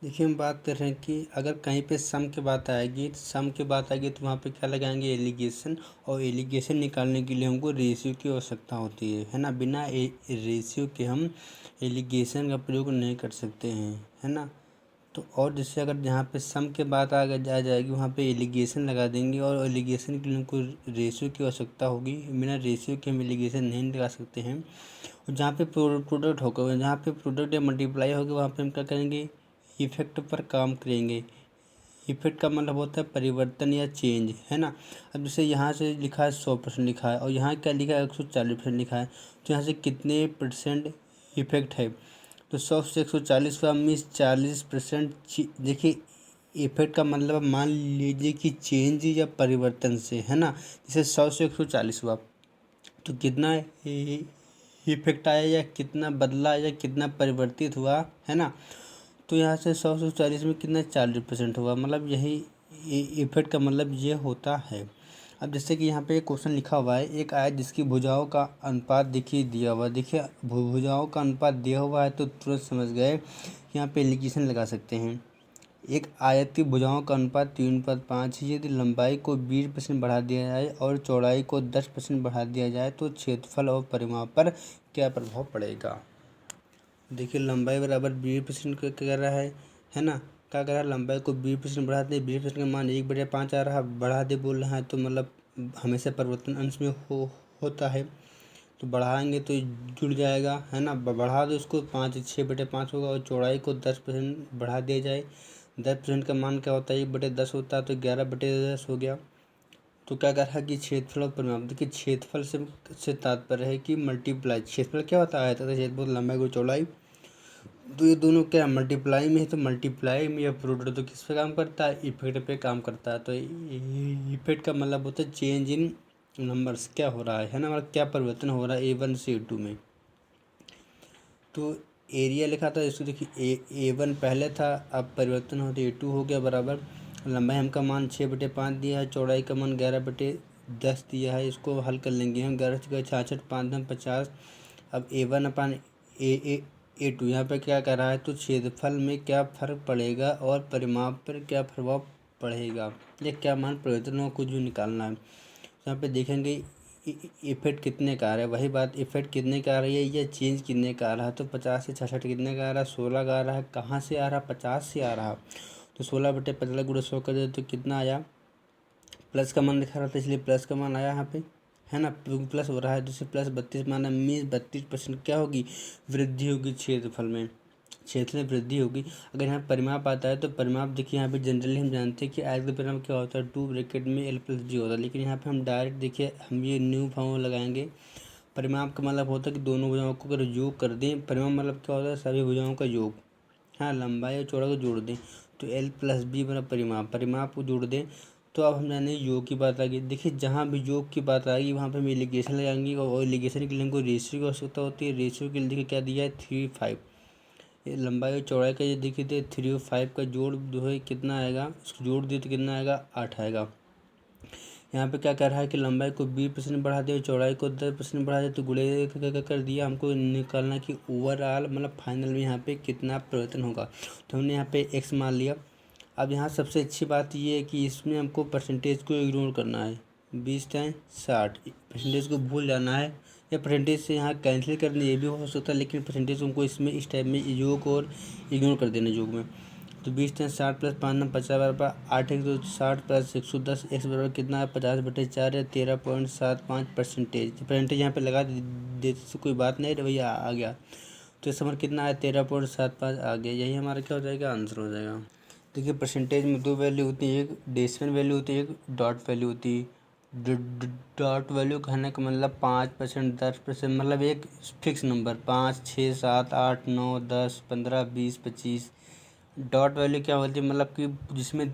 देखिए, हम बात कर रहे हैं कि अगर कहीं पे सम की बात आएगी तो वहाँ पे क्या लगाएंगे, एलिगेशन। और एलिगेशन निकालने के लिए हमको रेशियो की आवश्यकता होती है ना। बिना रेशियो के हम एलिगेशन का प्रयोग नहीं कर सकते हैं, है ना। तो और जैसे अगर जहाँ पे सम के बात आ जाएगी वहाँ पे एलिगेशन लगा देंगे, और एलिगेशन के लिए हमको रेशियो की आवश्यकता होगी। बिना रेशियो के हम एलिगेशन नहीं लगा सकते हैं। और जहाँ पे प्रोडक्ट होगा, जहाँ पे प्रोडक्ट या मल्टीप्लाई होगा, वहाँ पे हम क्या करेंगे, इफेक्ट पर काम करेंगे। इफेक्ट का मतलब होता है परिवर्तन या चेंज, है ना। अब जैसे यहाँ से लिखा है 100% लिखा है, और यहाँ क्या लिखा है 140% लिखा है, तो यहाँ से कितने परसेंट इफेक्ट है। तो 100 से 140 का मीन्स 40%। देखिए, इफेक्ट का मतलब मान लीजिए कि चेंज या परिवर्तन से, है ना। जैसे 100 से 140 हुआ, तो कितना इफेक्ट आया या कितना बदला या कितना परिवर्तित हुआ, है ना। तो यहाँ से 100 से 40 में कितना 40% हुआ, मतलब यही इफेक्ट का मतलब ये होता है। अब जैसे कि यहाँ पे एक क्वेश्चन लिखा हुआ है, एक आयत जिसकी भुजाओं का अनुपात देखिए दिया हुआ है। देखिए, भुजाओं का अनुपात दिया हुआ है तो तुरंत समझ गए कि यहाँ पे एलिगेशन लगा सकते हैं। एक आयत की भुजाओं का अनुपात 3:5 है। यदि लंबाई को 20% बढ़ा दिया जाए और चौड़ाई को 10% बढ़ा दिया जाए तो क्षेत्रफल और परिमाप पर क्या प्रभाव पड़ेगा। देखिए, लंबाई बराबर 20% कर रहा है ना। क्या कर रहा है, लंबाई को 20% बढ़ा दे, 20% का मान 1/5 आ रहा है, बढ़ा दे बोल रहा है, तो मतलब हमेशा परिवर्तन अंश में होता है। तो बढ़ाएंगे तो जुड़ जाएगा, है ना। बढ़ा दो उसको, 6/5 होगा। और चौड़ाई को 10% बढ़ा दिया जाए, 10% का मान क्या होता है, 1/10 होता है, तो 11/10 हो गया। तो क्या कर रहा है कि क्षेत्रफल और परिमाप। देखिए, क्षेत्रफल से तात्पर्य है कि मल्टीप्लाई। क्षेत्रफल क्या होता है, तो क्षेत्रफल लंबाई को चौड़ाई, तो ये दोनों क्या मल्टीप्लाई में है, तो मल्टीप्लाई में यह प्रोडक्ट तो किस पे काम करता है, इफेक्ट पे काम करता है। तो इफेक्ट का मतलब होता है चेंज इन नंबर्स, क्या हो रहा है ना, मतलब क्या परिवर्तन हो रहा है A1 से A2 में। तो एरिया लिखा था इसको, देखिए A1 पहले था, अब परिवर्तन होते A2 हो गया बराबर। लंबाई हमका मान 6/5 दिया है, चौड़ाई का मान 11/10 दिया है। इसको हल कर लेंगे हम, 11×6 = 66, 5×50। अब A1/A2 यहाँ पे क्या कर रहा है, तो क्षेत्रफल में क्या फर्क पड़ेगा और परिमाप पर क्या प्रभाव पड़ेगा, या क्या मान परिवर्तन हो, कुछ भी निकालना है। यहाँ पे देखेंगे इफेक्ट कितने का आ रहा है, वही बात, इफेक्ट कितने का आ रही है या चेंज कितने का आ रहा है। तो 50 से 66 कितने का आ रहा है, 16 का आ रहा है। कहाँ से आ रहा है, 50 से आ रहा। तो 16/15 × 100 कर दे तो कितना आया, प्लस का मान दिखा रहा था इसलिए प्लस का मान आया यहाँ पे, है ना। प्लस हो रहा है, तो प्लस 32 माना, मीन 32% क्या होगी, वृद्धि होगी क्षेत्रफल में, क्षेत्र में वृद्धि होगी। अगर यहाँ परिमाप आता है तो परिमाप देखिए, यहाँ पे जनरली हम जानते हैं कि आयत का परिमाप क्या होता है, 2 ब्रैकेट में L+G होता है। लेकिन यहाँ पे हम डायरेक्ट देखिए, हम ये न्यू फॉर्मूला लगाएंगे। परिमाप का मतलब होता है कि दोनों भुजाओं को अगर योग कर दें, परिमाप मतलब क्या होता है, सभी भुजाओं का योग, हाँ, लंबाई और चौड़ाई को जोड़ दें, तो L+B बना परिमाप, परिमाप को जोड़ दें। तो अब हम जाने योग की बात आ गई। देखिए, जहाँ भी योग की बात आएगी वहाँ पे हम एलिगेशन लगाएंगे, और एलिगेशन के लिए हमको रेशियो की आवश्यकता होती है। रेशियो के लिए देखिए क्या दिया है, 3:5। ये लंबाई और चौड़ाई का ये देखिए थे, 3 और 5 का जोड़ जो है कितना आएगा, उसको जोड़ दिए तो कितना आएगा, 8 आएगा। यहाँ पे क्या कर रहा है कि लंबाई को 20% बढ़ा दिया, चौड़ाई को 10% बढ़ा दिया, तो गुणे कर दिया। हमको निकालना कि ओवरऑल मतलब फाइनल में यहाँ पे कितना परिवर्तन होगा। तो हमने यहाँ पे x मान लिया। अब यहाँ सबसे अच्छी बात ये है कि इसमें हमको परसेंटेज को इग्नोर करना है। 20×60 परसेंटेज को भूल जाना है, या परसेंटेज से यहाँ कैंसिल करना, ये भी हो सकता है। लेकिन परसेंटेज हमको इसमें इस टाइप में योग और इग्नोर कर देना योग में। तो 20×60 + 5×50 बराबर 8, 160 + 110, x बराबर कितना है, 50/4 या 13.75%। परसेंटेज यहाँ पे लगा देते तो कोई बात नहीं, भैया आ गया। तो इस नंबर कितना है, 13.75 आ गया। यही हमारा क्या हो जाएगा, आंसर हो जाएगा। देखिए, परसेंटेज में दो वैल्यू होती है, एक डेसिमल वैल्यू होती है, एक डॉट वैल्यू होती है। डॉट वैल्यू कहने का मतलब 5%, 10%, मतलब एक फिक्स नंबर, 5, 6, 7, 8, 9, 10, 15, 20, 25। डॉट वैल्यू क्या होती है, मतलब कि जिसमें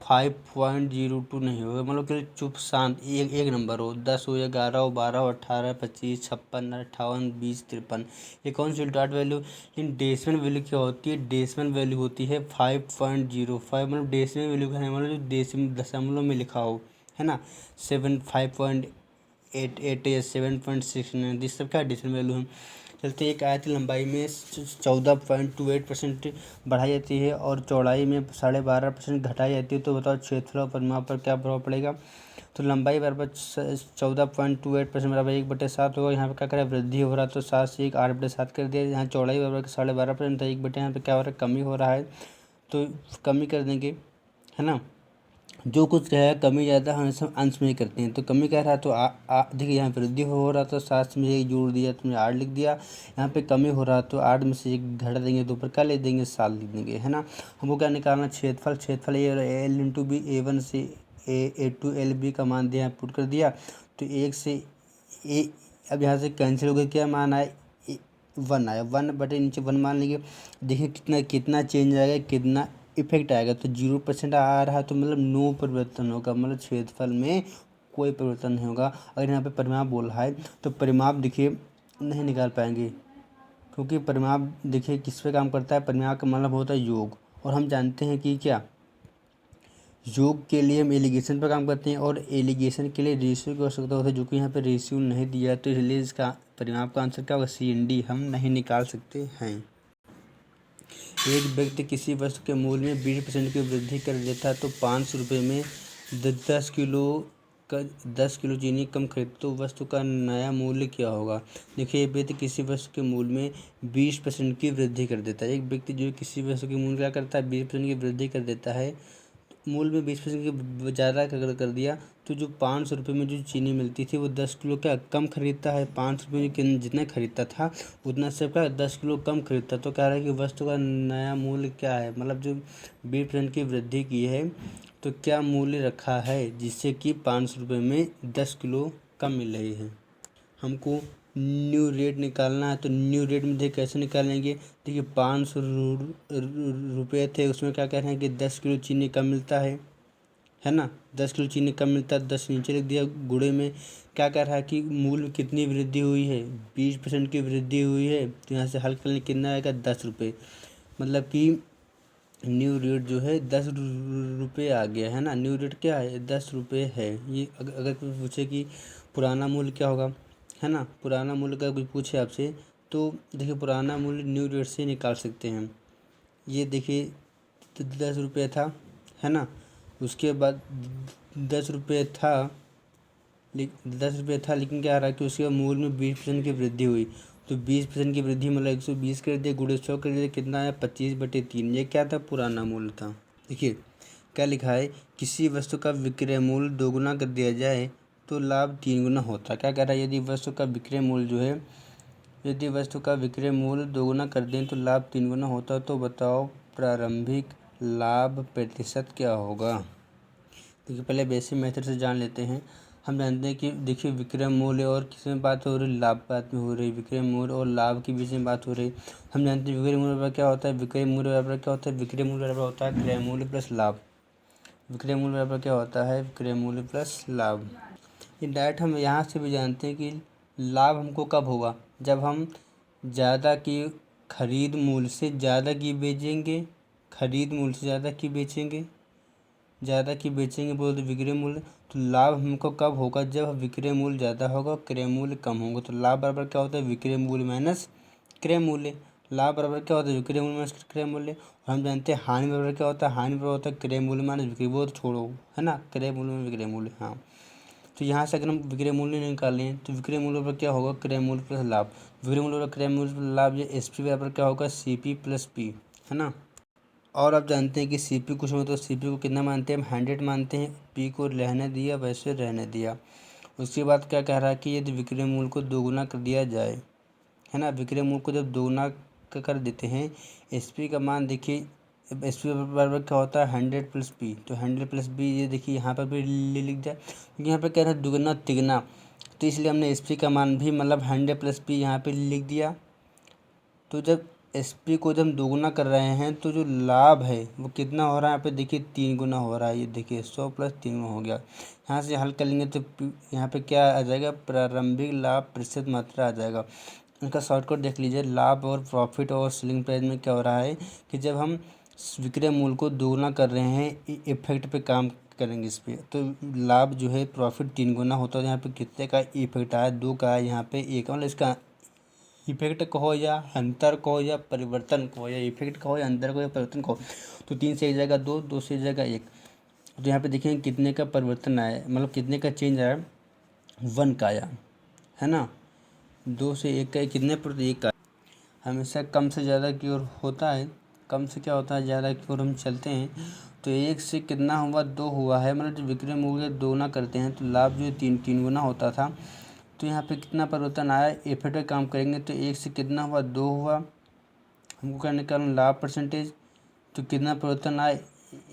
5.02 नहीं होगा, मतलब कि चुप शांत एक नंबर हो, 10 हो या 11 हो, 12 हो, 18, 25, 56, 58, 20, 53। ये कौन सी डॉट वैल्यू। लेकिन डेसिमल वैल्यू क्या होती है, डेसिमल वैल्यू होती है 5.05, मतलब डेसिमल वैल्यू का मतलब जो डेसिमल दशमलव में लिखा हो, है ना। 5.88 या 7.69, दिस सब क्या डेसिमल वैल्यू है। चलते एक आयत की लंबाई में 14.28% बढ़ाई जाती है और चौड़ाई में 12.5% घटाई जाती है, तो बताओ क्षेत्रफल और परिमाप पर क्या प्रभाव पड़ेगा। तो लंबाई बराबर 14.28% बराबर 1/7 होगा। यहाँ पर क्या करें, वृद्धि हो रहा है तो 7 से 8/7 कर दिया। यहाँ चौड़ाई बराबर 12.5% था, 1/, यहाँ पर क्या हो रहा है, कमी हो रहा है तो कमी कर देंगे, है ना। जो कुछ रहेगा कमी ज़्यादा हमेशा अंश में ही करते हैं, तो कमी कह रहा है तो देखिए यहाँ वृद्धि हो रहा तो 7 में एक जोड़ दिया, तुमने 8 लिख दिया। यहाँ पे कमी हो रहा तो 8 में से एक घटा देंगे तो ऊपर क्या ले देंगे, 7 लिख देंगे, है ना। हमको क्या निकालना, क्षेत्रफल ये एल इंटू बी, A1 से ए टू एल बी का मान दिया, पुट कर दिया तो 1 से ए, अब यहाँ से कैंसिल हो गया, क्या मान आया, 1 आया, 1/, नीचे 1 मान लेंगे। देखिए कितना कितना चेंज आएगा, कितना इफेक्ट आएगा, तो 0% आ रहा है तो मतलब नो परिवर्तन होगा, मतलब क्षेत्रफल में कोई परिवर्तन नहीं होगा। अगर यहाँ पे परिमाप बोल रहा है तो परिमाप देखिए नहीं निकाल पाएंगे, क्योंकि परिमाप देखिए किस पे काम करता है, परिमाप का मतलब होता है योग, और हम जानते हैं कि क्या योग के लिए हम एलिगेशन पर काम करते हैं और एलिगेशन के लिए रेशियो की आवश्यकता होती है, जो कि यहाँ पे रेशियो नहीं दिया है, तो इसलिए इसका परिमाप का आंसर क्या होगा, CND हम नहीं निकाल सकते हैं। एक व्यक्ति किसी वस्तु के मूल्य में 20% की वृद्धि कर देता है तो 500 रुपये में 10 किलो चीनी कम खरीदते तो वस्तु का नया मूल्य क्या होगा। देखिए एक व्यक्ति किसी वस्तु के मूल्य में 20% की वृद्धि कर देता है। एक व्यक्ति जो किसी वस्तु के मूल्य क्या करता है, 20% की वृद्धि कर देता है, मूल्य में 20% की ज़्यादा कर दिया, तो जो 500 रुपये में जो चीनी मिलती थी वो 10 किलो क्या कम खरीदता है। 500 रुपये में जितना खरीदता था उतना से क्या 10 किलो कम खरीदता, तो कह रहा है कि वस्तु का नया मूल्य क्या है, मतलब जो 20% की वृद्धि की है तो क्या मूल्य रखा है जिससे कि 500 रुपये में 10 किलो कम मिल रही है। हमको न्यू रेट निकालना है, तो न्यू रेट में देखिए कैसे निकालेंगे। देखिए 500 रुपये थे, उसमें क्या कह रहे हैं कि 10 किलो चीनी कम मिलता है ना, 10 किलो चीनी कम मिलता है, 10 नीचे लिख दिया। गुणे में क्या कह रहा है कि मूल्य में कितनी वृद्धि हुई है, 20% की वृद्धि हुई है, तो यहाँ से हल करने कितना आएगा, 10 रुपये, मतलब कि न्यू रेट जो है 10 रुपये आ गया, है ना। न्यू रेट क्या है, 10 रुपये है। ये अगर कोई पूछे कि पुराना मूल्य क्या होगा, है ना, पुराना मूल्य का कोई पूछे आपसे तो देखिए पुराना मूल्य न्यू रेट से निकाल सकते हैं। ये देखिए 10 रुपये था, है ना, उसके बाद 10 रुपये था 10 रुपये था, लेकिन क्या आ रहा है कि उसके मूल्य में 20% की वृद्धि हुई, तो 20% की वृद्धि मतलब 120 कर दिए, गुणे 100 कर दिए, कितना आया, 25/3। ये क्या था, पुराना मूल्य था। देखिए क्या लिखा है, किसी वस्तु का विक्रय मूल्य दोगुना कर दिया जाए तो लाभ 3 गुना होता है। क्या कह रहा है, यदि वस्तु का विक्रय मूल्य जो है, यदि वस्तु का विक्रय मूल्य दोगुना कर दें तो लाभ 3 गुना होता है, तो बताओ प्रारंभिक लाभ प्रतिशत क्या होगा। देखिए पहले बेसिक मेथड से जान लेते हैं। हम जानते हैं कि देखिए विक्रय मूल्य और किस में बात हो रही, लाभ बात में हो रही, विक्रय मूल्य और लाभ के बीच में बात हो रही। हम जानते हैं विक्रय मूल्य बराबर क्या होता है, विक्रय मूल्य बराबर क्या होता है, विक्रय मूल्य बराबर होता है क्रय मूल्य प्लस लाभ। विक्रय मूल्य बराबर क्या होता है, विक्रय मूल्य प्लस लाभ। ये डायरेक्ट हम यहाँ से भी जानते हैं कि लाभ हमको कब होगा, जब हम ज़्यादा की खरीद मूल्य से ज़्यादा की बेचेंगे, खरीद मूल्य से ज़्यादा की बेचेंगे बोलते विक्रय मूल्य। तो लाभ हमको कब होगा, जब विक्रय मूल्य ज़्यादा होगा, क्रय मूल्य कम होगा। तो लाभ बराबर क्या होता है, विक्रय मूल्य माइनस क्रय मूल्य। लाभ बराबर क्या होता है, विक्रय मूल्य माइनस क्रय मूल्य। और हम जानते हैं हानि बराबर क्या होता है, हानि बराबर होता है क्रय मूल्य माइनस विक्रय, वो तो छोड़ो, है ना, क्रय मूल्य में विक्रय मूल्य। हाँ, तो यहाँ से अगर हम विक्रय मूल्य निकालें तो विक्रय मूल्य पर क्या होगा, क्रय मूल्य प्लस लाभ। विक्रय मूल्य पर क्रय मूल्य प्लस लाभ, ये SP बराबर क्या होगा, CP प्लस P, है ना। और आप जानते हैं कि CP कुछ में तो CP को कितना मानते हैं, हम 100 मानते हैं, P को रहने दिया वैसे रहने दिया। उसके बाद क्या कह रहा है कि यदि विक्रय मूल्य को दोगुना कर दिया जाए, है ना, विक्रय मूल्य को जब दोगुना कर देते हैं, SP का मान देखिए, SP बराबर क्या होता है, 100 प्लस P, तो 100 प्लस B, ये देखिए यहाँ पर भी लिख दिया, क्योंकि यहाँ पर कह रहा है दुगना तिगना, तो इसलिए हमने SP का मान भी मतलब 100 प्लस P यहाँ पर लिख दिया। तो जब SP को जब हम दोगुना कर रहे हैं तो जो लाभ है वो कितना हो रहा है, यहाँ पे देखिए 3 गुना हो रहा है। ये देखिए 100 प्लस 3 हो गया। यहाँ से हल कर लेंगे तो यहाँ पे क्या आ जाएगा, प्रारंभिक लाभ प्रतिशत मात्रा आ जाएगा। इनका शॉर्टकट देख लीजिए, लाभ और प्रॉफिट और सेलिंग प्राइस में क्या हो रहा है कि जब हम विक्रय मूल्य को दोगुना कर रहे हैं, इफेक्ट पे काम करेंगे इस पर, तो लाभ जो है प्रॉफिट 3 गुना होता है। यहाँ पे कितने का इफेक्ट आया, 2 का है, यहाँ पे 1, मतलब इसका इफेक्ट कहो या अंतर कहो या परिवर्तन कहो, या इफेक्ट कहो या अंतर कहो या परिवर्तन कहो, तो 3 से एक जाएगा 2, 2 से एक जाएगा 1। तो यहाँ पे देखेंगे कितने का परिवर्तन आया, मतलब कितने का चेंज आया, 1 का आया, है ना। 2 से 1 का कितने पर 1 का। हमेशा कम से ज़्यादा की ओर होता है, कम से क्या होता है, ज़्यादा की ओर हम चलते हैं। तो 1 से कितना हुआ, 2 हुआ है, मतलब जब विक्रय मूल्य 2 गुना करते हैं तो लाभ जो है 3 गुना होता था। तो यहाँ पे कितना परिवर्तन आया, इफेक्ट का काम करेंगे तो 1 से कितना हुआ, 2 हुआ, हमको क्या निकालना, लाभ परसेंटेज। तो कितना परिवर्तन आया,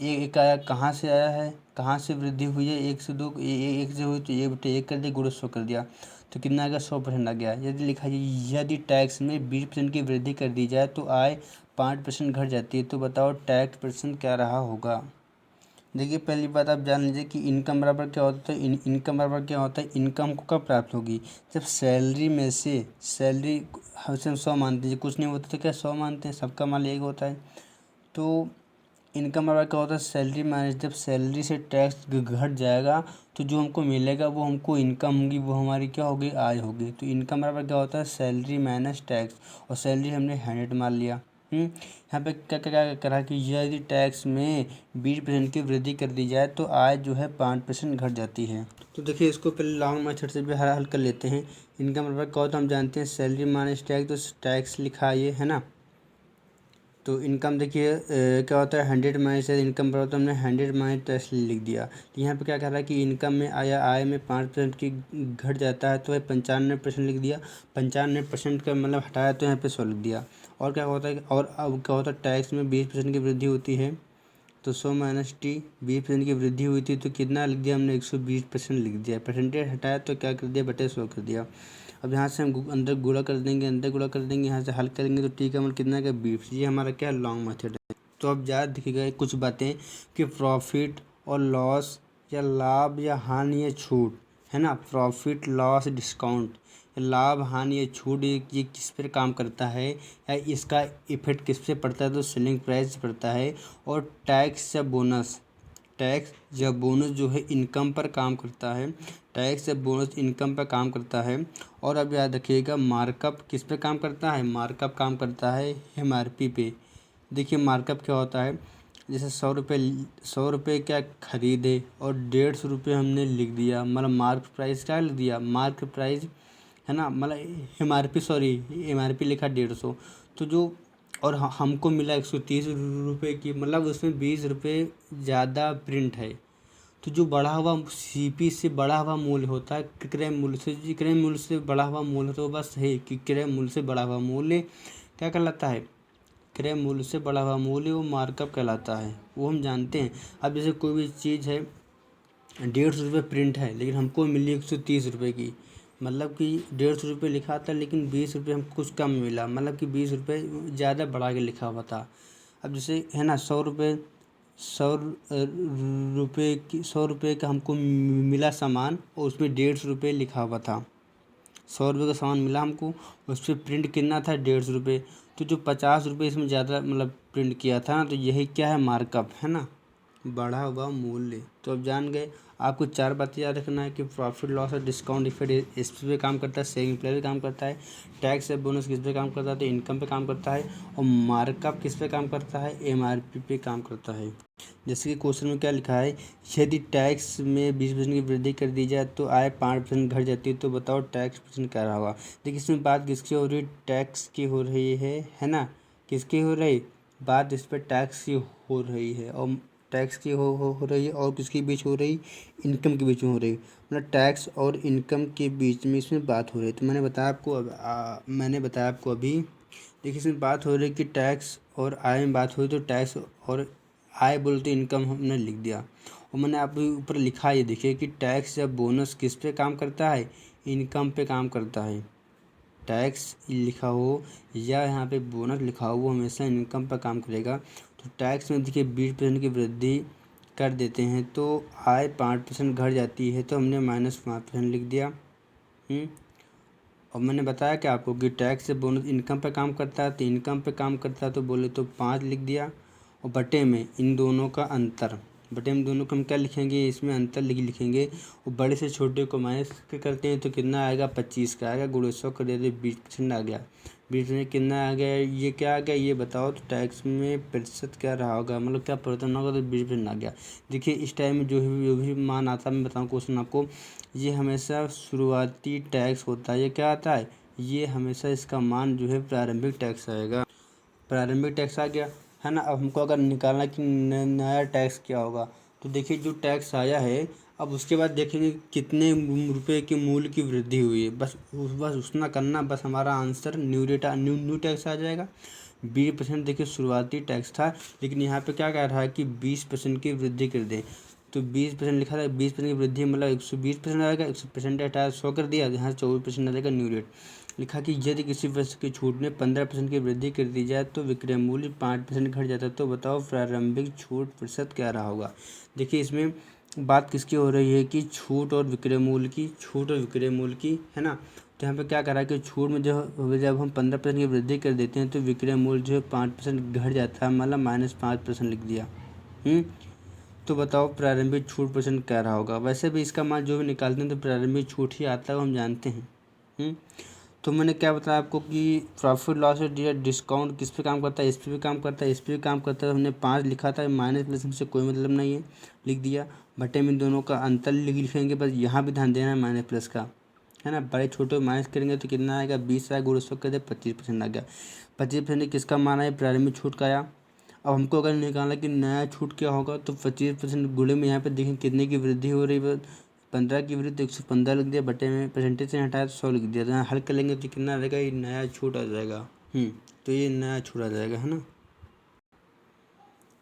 एक आया, कहाँ से आया है, कहाँ से वृद्धि हुई है, 1 से 2, 1 से हुई तो 1/1 कर दिया, गुणे 100 कर दिया, तो कितना आ गया, 100% आ गया। यदि लिखा जाए यदि टैक्स में 20% की वृद्धि कर दी जाए तो आय 5% घट जाती है, तो बताओ टैक्स परसेंट क्या रहा होगा। देखिए पहली बात आप जान लीजिए कि इनकम बराबर क्या होता है, इनकम बराबर क्या होता है, इनकम को कब प्राप्त होगी, जब सैलरी में से सैलरी हम 100 मानते हैं, कुछ नहीं होता तो क्या 100 मानते हैं, सबका माल एक होता है। तो इनकम बराबर क्या होता है, सैलरी माइनस, जब सैलरी से टैक्स घट जाएगा तो जो हमको मिलेगा वो हमको इनकम होगी, वो हमारी क्या होगी, आय होगी। तो इनकम बराबर क्या होता है, सैलरी माइनस टैक्स, और सैलरी हमने 100 मान लिया। यहाँ पे क्या क्या करा कि यदि टैक्स में 20% की वृद्धि कर दी जाए तो आय जो है 5% घट जाती है। तो देखिए इसको पहले लॉन्ग मेथड से भी हल कर लेते हैं। इनकम बराबर क्या होता है हम जानते हैं, सैलरी माइनस टैक्स, तो टैक्स लिखा ये है ना। तो इनकम देखिए क्या होता है, 100 माइनस इनकम बराबर, तो हमने 100 माइनस टैक्स लिख दिया। तो यहाँ पे क्या कह रहा है कि इनकम में आया, आय में 5% की घट जाता है तो 95% लिख दिया। 95% का मतलब हटाया तो यहाँ पे 100 लिख दिया। और क्या होता है, और अब क्या होता है, टैक्स में 20% की वृद्धि होती है तो 100 माइनस टी, 20% की वृद्धि हुई थी तो कितना लिख दिया हमने, 120% लिख दिया। परसेंटेज हटाया तो क्या कर दिया, बटे 100 कर दिया। अब यहाँ से हम अंदर गुणा कर देंगे, अंदर गुणा कर देंगे, यहाँ से हल करेंगे तो टी का मतलब कितना का 20। ये हमारा क्या लॉन्ग मेथड है। तो अब ज़्यादा दिखेगा कुछ बातें कि प्रॉफिट और लॉस या लाभ या हानि या छूट, है ना, प्रॉफिट लॉस डिस्काउंट, लाभ हानि या छूट, ये किस पर काम करता है या इसका इफेक्ट किस पे पड़ता है, तो सेलिंग प्राइस पड़ता है। और टैक्स या बोनस, टैक्स या बोनस जो है इनकम पर काम करता है, टैक्स या बोनस इनकम पर काम करता है। और अब याद रखिएगा मार्कअप किस पे काम करता है, मार्कअप काम करता है एमआरपी पे। देखिए मार्कअप क्या होता है, जैसे 100 रुपये क्या खरीदे और 150 हमने लिख दिया, मतलब मार्क प्राइस क्या लिख दिया, मार्क प्राइस, है ना, मतलब एमआरपी, सॉरी एमआरपी लिखा 150। तो जो और हमको मिला 130 रुपये की, मतलब उसमें 20 रुपये ज़्यादा प्रिंट है। तो जो बढ़ा हुआ सीपी से बढ़ा हुआ मूल्य होता है, क्रय मूल्य से, क्रय मूल्य से बढ़ा हुआ मूल्य, तो बस है कि क्रय मूल्य से बढ़ा हुआ मूल्य क्या कहलाता है, क्रय मूल्य से बढ़ा हुआ मूल्य वो मार्कअप कहलाता है, वो हम जानते हैं। अब जैसे कोई भी चीज़ है 150 रुपये प्रिंट है लेकिन हमको मिली 130 रुपये की, मतलब कि 150 रुपये लिखा था लेकिन 20 रुपये हमको कुछ कम मिला, मतलब कि 20 रुपये ज़्यादा बढ़ा के लिखा हुआ था। अब जैसे है ना 100 रुपये, 100 रुपये का हमको मिला सामान और उसमें 150 रुपये लिखा हुआ था। 100 रुपये का सामान मिला हमको, उस पर प्रिंट कितना था, 150 रुपये। तो जो 50 रुपये इसमें ज़्यादा मतलब प्रिंट किया था ना, तो यही क्या है, मार्कअप है ना, बढ़ा हुआ मूल्य। तो अब जान गए, आपको 4 बातें याद रखना है कि प्रॉफिट लॉस और डिस्काउंट इफेक्ट इस पे काम करता है, सेविंग पे भी काम करता है, टैक्स या बोनस किस पे काम करता है, तो इनकम पे काम करता है, और मार्कअप किस पे काम करता है, एमआरपी पे काम करता है। जैसे कि क्वेश्चन में क्या लिखा है, यदि टैक्स में 20% की वृद्धि कर दी जाए तो आय 5% घट जाती है, तो बताओ टैक्स परसेंट क्या रहा होगा। देखिए इसमें बात किसकी हो रही है, टैक्स की हो रही है ना, किसकी हो रही बात, इस पर टैक्स की हो रही है, और टैक्स की हो रही है, और किसके बीच हो रही, इनकम के बीच में हो रही, मतलब टैक्स और इनकम के बीच में इसमें बात हो रही है। तो मैंने बताया आपको अभी, देखिए इसमें बात हो रही है कि टैक्स और आय में बात हो रही, तो टैक्स और आय बोलते इनकम हमने लिख दिया। और मैंने आप ऊपर लिखा ये देखिए कि टैक्स या बोनस किस पे काम करता है, इनकम पे काम करता है। टैक्स लिखा हो या यहाँ पे बोनस लिखा हो वो हमेशा इनकम पर काम करेगा। तो टैक्स में देखिए 20% की वृद्धि कर देते हैं तो आय 5% घट जाती है, तो हमने -5% लिख दिया। और मैंने बताया कि आपको कि टैक्स से बोनस इनकम पे काम करता है, तो इनकम पे काम करता है तो बोले तो 5 लिख दिया, और बटे में इन दोनों का अंतर, बटे में दोनों को हम क्या लिखेंगे, इसमें अंतर लिखेंगे और बड़े से छोटे को माइनस करते हैं तो कितना आएगा 25 का आएगा, गुणे 100 कर देते 20% आ गया। 20% कितना आ गया, ये क्या आ गया ये बताओ। तो टैक्स में प्रतिशत क्या रहा होगा, मतलब क्या परिवर्तन होगा, तो 20% आ गया। देखिए इस टाइम में जो भी मान आता है, मैं बताऊँ क्वेश्चन आपको, ये हमेशा शुरुआती टैक्स होता है। ये क्या आता है, ये हमेशा इसका मान जो है प्रारंभिक टैक्स आएगा। प्रारंभिक टैक्स आ गया है ना। अब हमको अगर निकालना कि नया टैक्स क्या होगा, तो देखिए जो टैक्स आया है अब उसके बाद देखेंगे कितने रुपए के मूल्य की वृद्धि हुई है, बस उतना करना, बस हमारा आंसर न्यू टैक्स आ जाएगा। 20% देखिए शुरुआती टैक्स था, लेकिन यहाँ पे क्या कह रहा है कि 20% की वृद्धि कर दें। तो 20% लिखा था, 20% की वृद्धि मतलब 120% आएगा, 100% हटाया 100 कर दिया, यहाँ 24% आ जाएगा न्यू रेट। लिखा कि यदि किसी वस्तु की छूट में 15% की वृद्धि कर दी जाए तो विक्रय मूल्य 5% घट जाता है, तो बताओ प्रारंभिक छूट प्रतिशत क्या रहा होगा। देखिए इसमें बात किसकी हो रही है कि छूट और विक्रय मूल्य की, है ना। तो यहाँ पे क्या करा कि छूट में जब हम 15% की वृद्धि कर देते हैं तो विक्रय मूल्य जो है 5% घट जाता है, मतलब -5% लिख दिया। तो बताओ प्रारंभिक छूट परसेंट क्या रहा होगा। वैसे भी इसका मान जो भी निकालते हैं तो प्रारंभिक छूट ही आता है, हम जानते हैं। तो मैंने क्या बताया आपको कि प्रॉफिट लॉस या डिस्काउंट किस पे काम करता है, इस पे भी काम करता है, इस पे भी काम करता है। हमने 5 लिखा था, माइनस प्लस से कोई मतलब नहीं है, लिख दिया। बटे में दोनों का अंतर लिखेंगे, बस यहाँ भी ध्यान देना है माइनस प्लस का, है ना। बड़े छोटे माइनस करेंगे तो कितना आएगा, 20 आएगा, गुणे 100 कर दे 25% आ गया। 25% किसका मान है, प्रारंभिक छूट का आया। अब हमको अगर निकालना कि नया छूट क्या होगा, तो 25% गुणे में यहाँ पे देखें कितने की वृद्धि हो रही है, 15 की वृद्धि 115 लिख दिया, बटे में परसेंटेज से हटाया तो 100 लिख दिया। तो यहाँ हल कर लेंगे तो कितना रहेगा, ये नया छूट आ जाएगा। तो ये नया छूट आ जाएगा, है ना।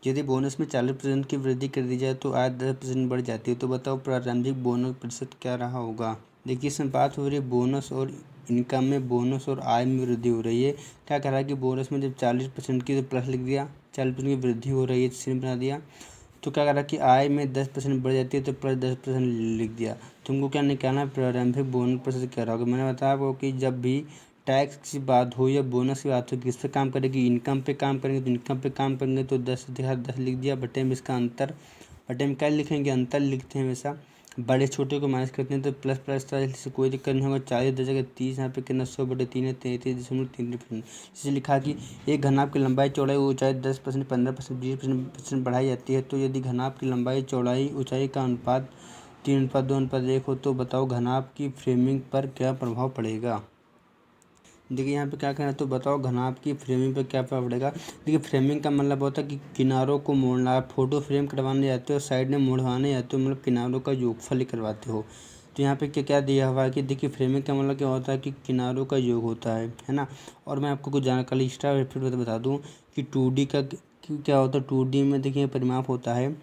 यदि बोनस में 40% की वृद्धि कर दी जाए तो आय 10% बढ़ जाती है, तो बताओ प्रारंभिक बोनस प्रतिशत क्या रहा होगा। देखिए इसमें बात हो रही है बोनस और इनकम में, बोनस और आय में वृद्धि हो रही है। क्या कह रहा है कि बोनस में जब 40% की तो प्लस लिख दिया, 40% की वृद्धि हो रही है सिर्फ बना दिया। तो क्या कह रहा है कि आय में 10% बढ़ जाती है तो प्लस 10% लिख दिया। तुमको क्या निकालना है, प्रारंभिक बोनस प्रतिशत क्या रहा होगा। मैंने बताया आपको कि जब भी टैक्स की बात हो या बोनस की बात हो, किस पे काम करेगी, इनकम पे काम करेंगे। तो इनकम पे काम करेंगे तो 10 लिख दिया, बटे में इसका अंतर, बटे में क्या लिखेंगे, अंतर लिखते हैं हमेशा। बड़े छोटे को माइनस करते हैं तो प्लस प्लस से कोई दिक्कत नहीं होगा। 40 10 जगह 30, यहाँ पे कितना 100/3 है, 33.3%। जैसे लिखा कि एक घनाभ की लंबाई चौड़ाई ऊंचाई 10%, 15%, 20% बढ़ाई जाती है। तो यदि घनाभ की लंबाई चौड़ाई ऊंचाई का अनुपात 3:2:1 हो, तो बताओ घनाभ की फ्रेमिंग पर क्या प्रभाव पड़ेगा। देखिए यहाँ पे क्या कहना है, तो बताओ घनाभ की फ्रेमिंग पर क्या प्रभाव पड़ेगा। देखिए फ्रेमिंग का मतलब होता है कि किनारों को मोड़ना। आप फोटो फ्रेम करवाने जाते हो, साइड में मोड़वाने जाते हो, मतलब किनारों का योगफल करवाते हो। तो यहाँ पे क्या क्या दिया हुआ है कि देखिए फ्रेमिंग का मतलब क्या होता है कि किनारों का योग होता है ना। और मैं आपको कुछ जानकारी एक्स्ट्रा फिर बता दूँ कि 2D का क्या होता है। 2D में देखिए परिमाप होता है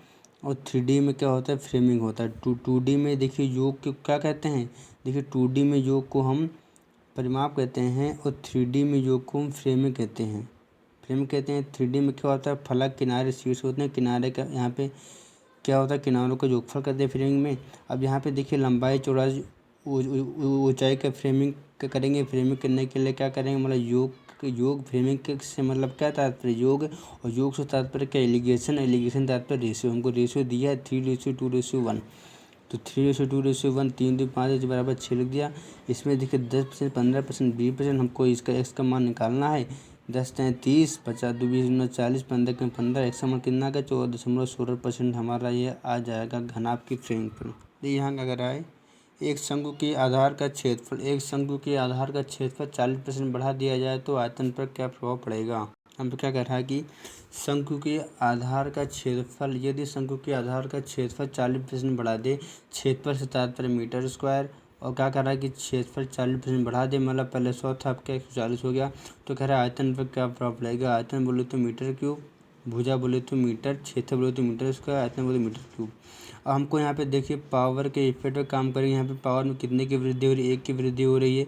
और 3D में क्या होता है, फ्रेमिंग होता है। 2D में देखिए योग को क्या कहते हैं, देखिए 2D में योग को हम परिमाप कहते हैं और 3D में योग को हम फ्रेमिंग कहते हैं। फ्रेमिंग कहते हैं। 3D में क्या होता है, फलक किनारे शीर्ष होते हैं, किनारे का यहाँ पे क्या होता है, किनारों का योगफल करते हैं फ्रेमिंग में। अब यहाँ पे देखिए लंबाई चौड़ाई ऊंचाई का फ्रेमिंग करेंगे। फ्रेमिंग करने के लिए क्या करेंगे, मतलब योग फ्रेमिंग के से मतलब क्या तात्पर्य, योग, और योग से तात्पर्य क्या, एलिगेशन तात्पर्य रेशियो। हमको रेशियो दिया है 3:2:1। तो 3:2:1, 3×2=5 बराबर 6 लिख दिया। इसमें देखिए 10%, 15%, 20% हमको इसका एक्स का मान निकालना है। 10×30, 50×2=20, 40, 15×15, एक्स का मान कितना का 14.16% हमारा ये आ जाएगा घनाभ की फ्रेमिंग पर। यहाँ का अगर आए एक शंकु के आधार का क्षेत्रफल 40% बढ़ा दिया जाए तो आयतन पर क्या प्रभाव पड़ेगा। हम क्या कह रहा है कि शंकु के आधार का क्षेत्रफल, यदि शंकु के आधार का क्षेत्रफल 40% बढ़ा दे, क्षेत्रफल से तात्पर्य मीटर स्क्वायर, और क्या कह रहा है कि क्षेत्रफल 40% बढ़ा दे, मतलब पहले 100 था अब क्या 140 हो गया। तो कह रहा है आयतन पर क्या प्रभाव पड़ेगा। आयतन बोले तो मीटर क्यूब, भुजा बोले तो मीटर, क्षेत्रफल बोले तो मीटर स्क्वायर, आयतन बोले मीटर क्यूब। अब हमको यहाँ पे देखिए पावर के इफेक्ट पर काम करेंगे। यहाँ पे पावर में कितने की वृद्धि हो रही है, 1 की वृद्धि हो रही है।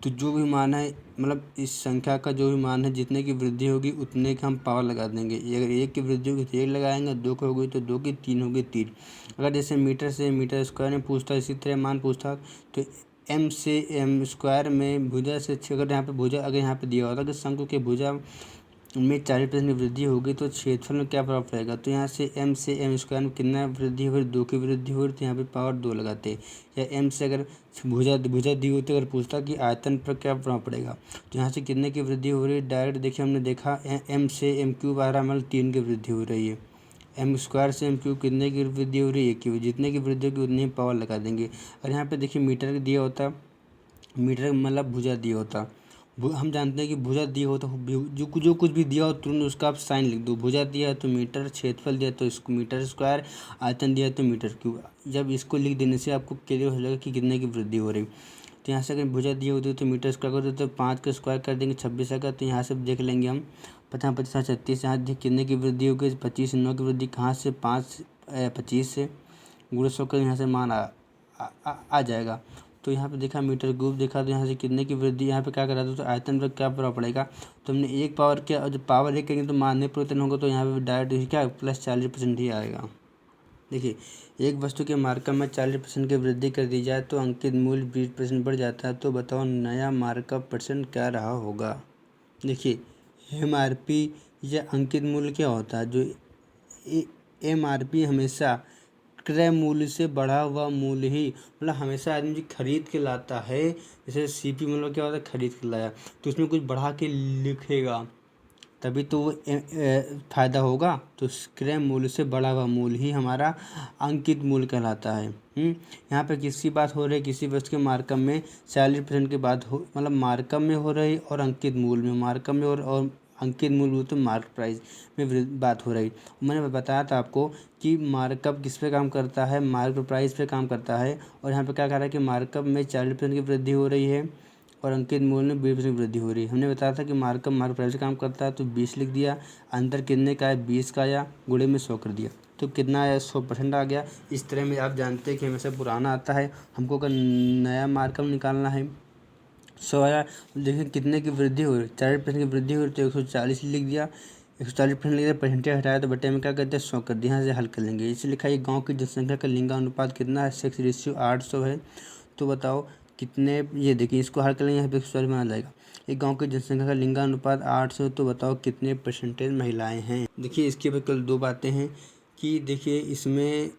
तो जो भी मान है, मतलब इस संख्या का जो भी मान है, जितने की वृद्धि होगी उतने का हम पावर लगा देंगे। अगर 1 की वृद्धि होगी तो 1 लगाएंगे, 2 की होगी तो 2 की, 3 होगी 3। अगर जैसे मीटर से मीटर स्क्वायर में पूछता, इसी तरह मान पूछता तो एम से एम स्क्वायर में, भुजा से, अगर यहाँ पे भुजा अगर यहाँ पे दिया होता कि शंकु के भुजा में 40% की वृद्धि होगी तो क्षेत्रफल में क्या प्रभाव पड़ेगा। तो यहाँ से एम स्क्वायर में कितना वृद्धि हो रही, 2 की वृद्धि हो रही, तो यहाँ पे पावर 2 लगाते। या एम से अगर भुजा भुजा दी होती अगर पूछता कि आयतन पर क्या प्रभाव पड़ेगा, तो यहाँ से कितने की वृद्धि हो रही है। डायरेक्ट देखिए हमने देखा एम से एम क्यूब आ रहा, मतलब 3 की वृद्धि हो रही है। एम स्क्वायर से एम क्यूब कितने की वृद्धि हो रही है, 1 की। जितने की वृद्धि होगी उतनी पावर लगा देंगे। और यहाँ पे देखिए मीटर दिया होता, मीटर मतलब भुजा दिया होता। हम जानते हैं कि भुजा दिया हो तो जो कुछ भी दिया हो तुरंत उसका आप साइन लिख दो। भुजा दिया है तो मीटर, क्षेत्रफल दिया तो इसको मीटर स्क्वायर, आयतन दिया है तो मीटर क्यूब। जब इसको लिख देने से आपको क्लियर हो जाएगा कि कितने की वृद्धि हो रही। तो यहाँ से अगर भुजा दी होती तो मीटर स्क्वायर कर देते तो 5 का स्क्वायर कर देंगे 26 का। तो यहाँ से देख लेंगे हम 50 50 36, यहाँ कितने की वृद्धि होगी 25, 9 की वृद्धि कहाँ से 25 से गुणे 100 कर यहाँ से मान आ जाएगा। तो यहाँ पे देखा मीटर क्यूब देखा, तो यहाँ से कितने की वृद्धि, यहाँ पे क्या करा था तो आयतन पर क्या प्रभाव पड़ेगा। तो हमने एक पावर क्या, और जब पावर एक करेंगे तो मानने परिवर्तन होगा, तो यहाँ पे डायरेक्ट क्या +40% ही आएगा। देखिए एक वस्तु के मार्कअप में 40% की वृद्धि कर दी जाए तो अंकित मूल्य 20% बढ़ जाता है। तो बताओ नया मार्कअप परसेंट क्या रहा होगा। देखिए MRP या अंकित मूल्य क्या होता है। जो MRP हमेशा क्रय मूल्य से बढ़ा हुआ मूल्य ही, मतलब हमेशा आदमी जो खरीद के लाता है, जैसे CP मतलब क्या होता है खरीद के लाया, तो उसमें कुछ बढ़ा के लिखेगा तभी तो वो फायदा होगा। तो क्रय मूल्य से बढ़ा हुआ मूल्य ही हमारा अंकित मूल्य कहलाता है। यहाँ पे किसकी बात हो रही है, किसी वस्तु के मार्कअप में 40% की बात हो, मतलब मार्कअप में हो रही और अंकित मूल्य में, मार्कअप में और अंकित मूल्य तो मार्क प्राइस में बात हो रही। मैंने बताया था आपको कि मार्कअप किस पे काम करता है, मार्क प्राइस पे काम करता है। और यहाँ पे क्या कह रहा है कि मार्कअप में 40% की वृद्धि हो रही है और अंकित मूल्य में 20% वृद्धि हो रही है। हमने बताया था कि मार्कअप मार्क प्राइस काम करता है, तो 20 लिख दिया, अंतर कितने का है 20 का आया, गुणे में 100 कर दिया, तो कितना आया 100% आ गया। इस तरह में आप जानते हैं कि हमेशा पुराना आता है, हमको अगर नया मार्कअप निकालना है 100 आया। देखिए कितने की वृद्धि हो रही, 40% की वृद्धि हो रही तो 140 लिख दिया, 140% लिख दिया, परसेंटेज हटाया तो बटे में क्या करते हैं 100 कर दिया। यहाँ से हल कर लेंगे। इसे लिखा है गाँव की जनसंख्या का लिंगानुपात कितना है, 6:800 है। तो बताओ कितने, ये देखिए इसको हल कर लेंगे, यहाँ पे सॉरी बना जाएगा। एक गांव की जनसंख्या का लिंगानुपात 800, तो बताओ कितने परसेंटेज महिलाएं हैं। देखिए इसके ऊपर कल 2 बातें हैं कि देखिए इसमें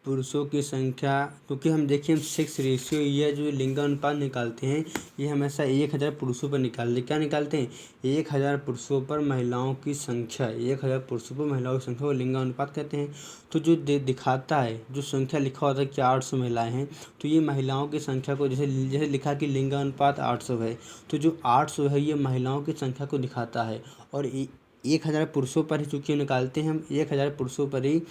पुरुषों की संख्या, क्योंकि हम देखिए हम 6 रेशियो या जो लिंगानुपात निकालते हैं ये हमेशा 1000 पुरुषों पर निकालते, क्या निकालते हैं 1000 पुरुषों पर महिलाओं की संख्या, 1000 पुरुषों पर महिलाओं की संख्या को लिंगानुपात कहते हैं। तो जो दिखाता है, जो संख्या लिखा होता है कि 800 महिलाएं हैं, तो ये महिलाओं की संख्या को जैसे जैसे लिखा कि लिंगानुपात 800 है, तो जो 800 है ये महिलाओं की संख्या को दिखाता है। और 1000 पुरुषों पर ही चूँकि निकालते हैं हम, 1000 पुरुषों पर ही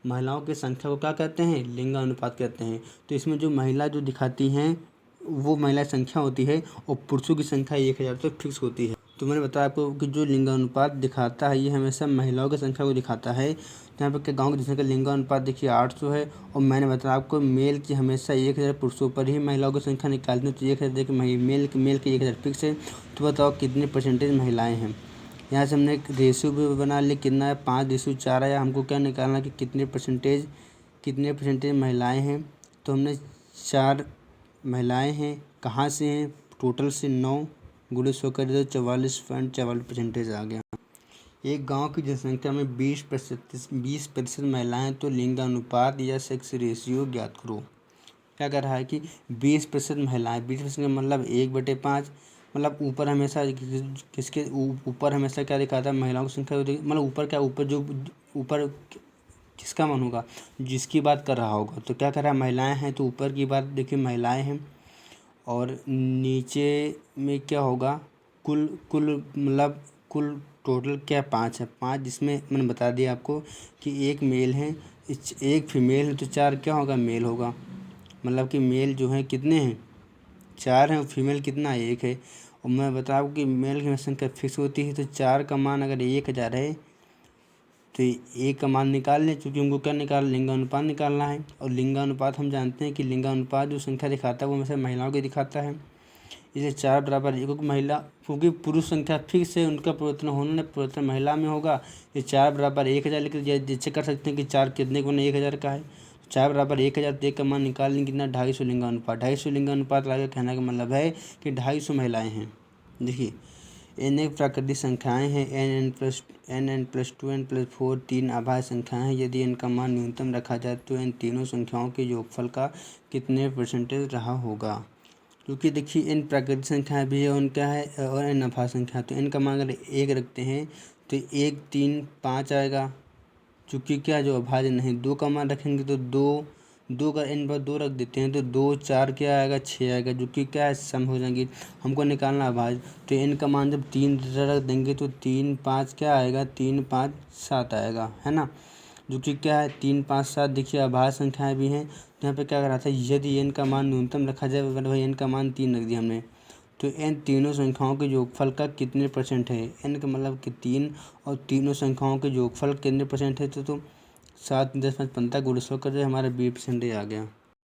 महिलाओं की संख्या को क्या कहते हैं, लिंगानुपात कहते हैं। तो इसमें जो महिला जो दिखाती हैं वो महिला संख्या होती है और पुरुषों की संख्या 1000 तो फिक्स होती है। तो मैंने बताया आपको कि जो लिंगानुपात दिखाता है ये हमेशा महिलाओं की संख्या को दिखाता है। यहाँ पर क्या गाँव की जनसंख्या का लिंगानुपात देखिए 800 है, और मैंने बताया आपको मेल की हमेशा 1000 पुरुषों पर ही महिलाओं की संख्या निकालते हैं, तो 1000 देखिए मेल के 1000 फिक्स है। तो बताओ कितने परसेंटेज महिलाएँ हैं। यहाँ से हमने एक रेशियो भी बना लिया, कितना है 5:4 आया। हमको क्या निकालना कि कितने परसेंटेज महिलाएं हैं। तो हमने 4 महिलाएं हैं, कहाँ से हैं, टोटल से 9 गुणे 100 कर दिया, 44.44% आ गया। एक गांव की जनसंख्या में 20% महिलाएं, तो लिंगानुपात या सेक्स रेशियो ज्ञात करो। क्या कर रहा है कि 20% महिलाएं, 20% का मतलब 1/5, मतलब ऊपर हमेशा किसके ऊपर हमेशा क्या दिखाता है महिलाओं की संख्या, मतलब ऊपर क्या, ऊपर जो ऊपर किसका मान होगा, जिसकी बात कर रहा होगा। तो क्या कर रहा है महिलाएं हैं, तो ऊपर की बात देखिए महिलाएं हैं, और नीचे में क्या होगा कुल कुल मतलब कुल टोटल क्या 5 है, 5 जिसमें मैंने बता दिया आपको कि एक मेल है एक फीमेल है, तो 4 क्या होगा मेल होगा। मतलब कि मेल जो है कितने हैं 4 हैं और फीमेल कितना है 1 है। और मैं बताऊँ कि मेल की संख्या फिक्स होती है, तो 4 का मान अगर 1000 है तो 1 का मान निकाल लें, क्योंकि हमको क्या निकाल लिंगानुपात निकालना है। और लिंगानुपात हम जानते हैं कि लिंगानुपात जो संख्या दिखाता है वो हमेशा महिलाओं की दिखाता है। इसे 4 बराबर, क्योंकि महिला, क्योंकि पुरुष संख्या फिक्स है उनका परिवर्तन होना, परिवर्तन महिला में होगा। ये 4 बराबर 1000 लिख जिससे कर सकते हैं कि 4 कितने गुना 1000 का है। 4 बराबर 1000, तो 1 का मान निकाल लें कितना 250 लिंगानुपात, 250 लिंगानुपात लगा, कहने का मतलब है कि 250 महिलाएं हैं। देखिए एन एक प्राकृतिक संख्याएं हैं। n+2 n+4 तीन अभाज्य संख्याएं हैं। यदि n का मान न्यूनतम रखा जाए तो इन तीनों संख्याओं के योगफल का कितने % रहा होगा। क्योंकि देखिए n प्राकृतिक संख्याएं भी है उनका है और n अभाज्य संख्या, तो n का मान अगर 1 रखते हैं तो 1 3 5 आएगा, चूँकि क्या जो अभाज्य नहीं। 2 का मान रखेंगे तो 2 का n पर 2 रख देते हैं तो 2 4 क्या आएगा 6 आएगा, जो कि क्या है सम हो जाएंगे। हमको निकालना अभाज्य, तो n का मान जब 3 रख देंगे तो 3 5 क्या आएगा 3 5 7 आएगा, है ना, जो कि क्या है 3 5 7। देखिए अभाज्य संख्याएं भी हैं, तो यहाँ पे क्या करा था, यदि n का मान न्यूनतम रखा जाए, भाई n का मान 3 रख दिया हमने, तो इन तीनों संख्याओं के योगफल का कितने % है। n का मतलब कि 3 और तीनों संख्याओं के योगफल कितने % है, तो 7 10 5 15 गुणा 100 कर दे, हमारा 20% आ गया।